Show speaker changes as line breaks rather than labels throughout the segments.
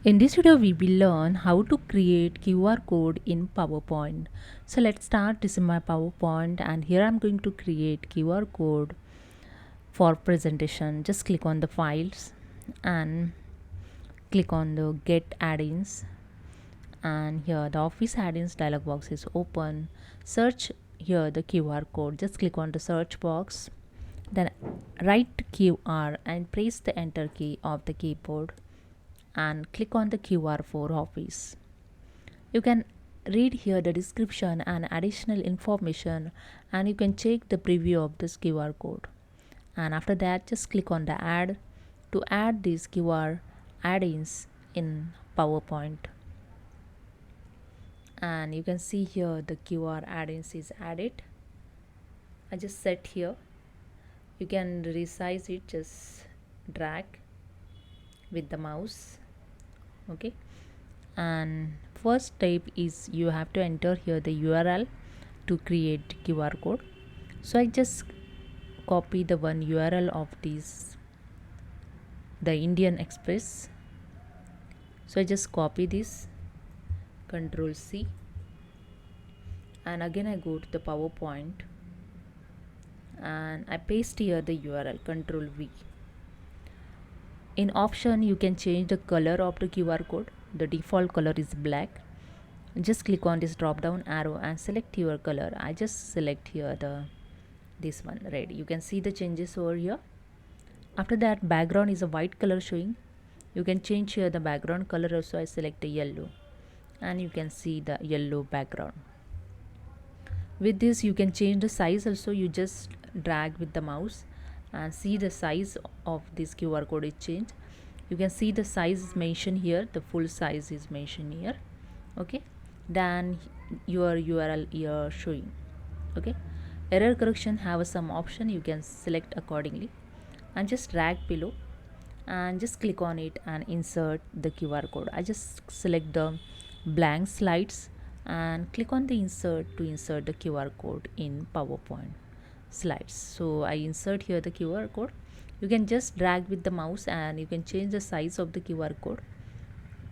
In this video, we will learn how to create QR code in PowerPoint. So let's start. This is my PowerPoint and here I'm going to create QR code for presentation. Just click on the files and click on the get add-ins, and here the office add-ins dialog box is open. Search here the QR code. Just click on the search box, then write QR and press the enter key of the keyboard and click on the QR for office. You can read here the description and additional information, and you can check the preview of this QR code. And after that, just click on the add to add these QR add-ins in PowerPoint. And you can see here the QR add-ins is added. I just set here. You can resize it, just drag with the mouse. Okay, and first step is you have to enter here the URL to create QR code. So I just copy the one URL of this, the Indian Express. So I just copy this, Control C, and again I go to the PowerPoint and I paste here the URL, Control V. In option, you can change the color of the QR code. The default color is black. Just click on this drop down arrow and select your color. I just select here this one, red. You can see the changes over here. After that, background is a white color showing. You can change here the background color also. I select the yellow and you can see the yellow background. With this, you can change the size also. You just drag with the mouse and see the size of this QR code is changed. You can see the size is mentioned here, the full size is mentioned here. Okay, then your URL here showing. Okay, error correction have some option, you can select accordingly and just drag below and just click on it and insert the QR code. I just select the blank slides and click on the insert to insert the QR code in PowerPoint slides. So I insert here the QR code. You can just drag with the mouse and you can change the size of the QR code.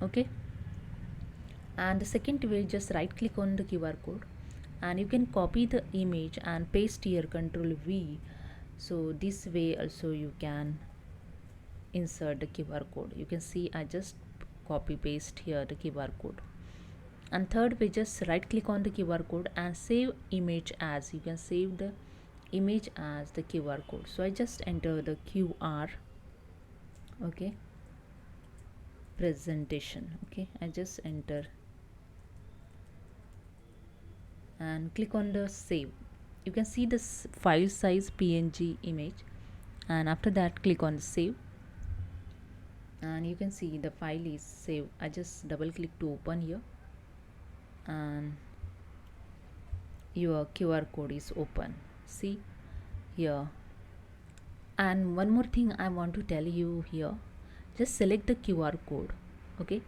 Okay, and the second way, just right click on the QR code and you can copy the image and paste here, Control V. So this way also you can insert the QR code. You can see I just copy paste here the QR code. And third way, just right click on the QR code and save image as. You can save the image as the QR code. So I just enter the QR. Okay, presentation. Okay, I just enter and click on the save. You can see this file size PNG image, and after that click on the save and you can see the file is saved. I just double click to open here and your QR code is open. See here. And one more thing I want to tell you here, just select the QR code. Okay,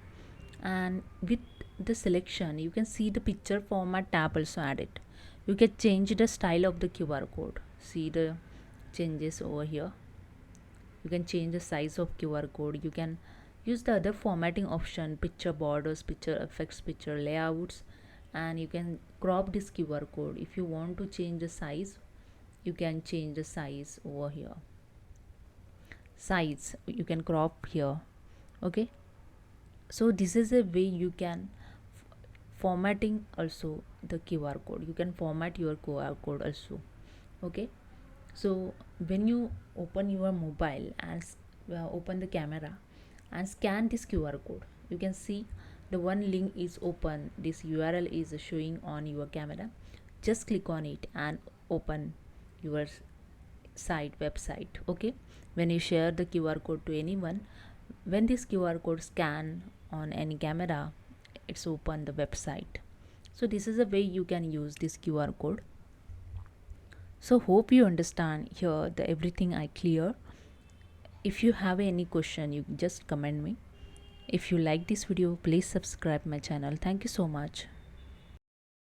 and with the selection you can see the picture format tab also added. You can change the style of the QR code. See the changes over here. You can change the size of QR code. You can use the other formatting option, picture borders, picture effects, picture layouts, and you can crop this QR code. If you want to change the size, you can change the size over here. Size you can crop here. Okay, so this is a way you can formatting also the QR code. You can format your QR code also. Okay, so when you open your mobile and open the camera and scan this QR code, you can see the one link is open. This URL is showing on your camera. Just click on it and open your site website. Okay, when you share the QR code to anyone, when this QR code scan on any camera, it's open the website. So this is a way you can use this QR code. So hope you understand here the everything I clear. If you have any question, you just comment me. If you like this video, please subscribe my channel. Thank you so much.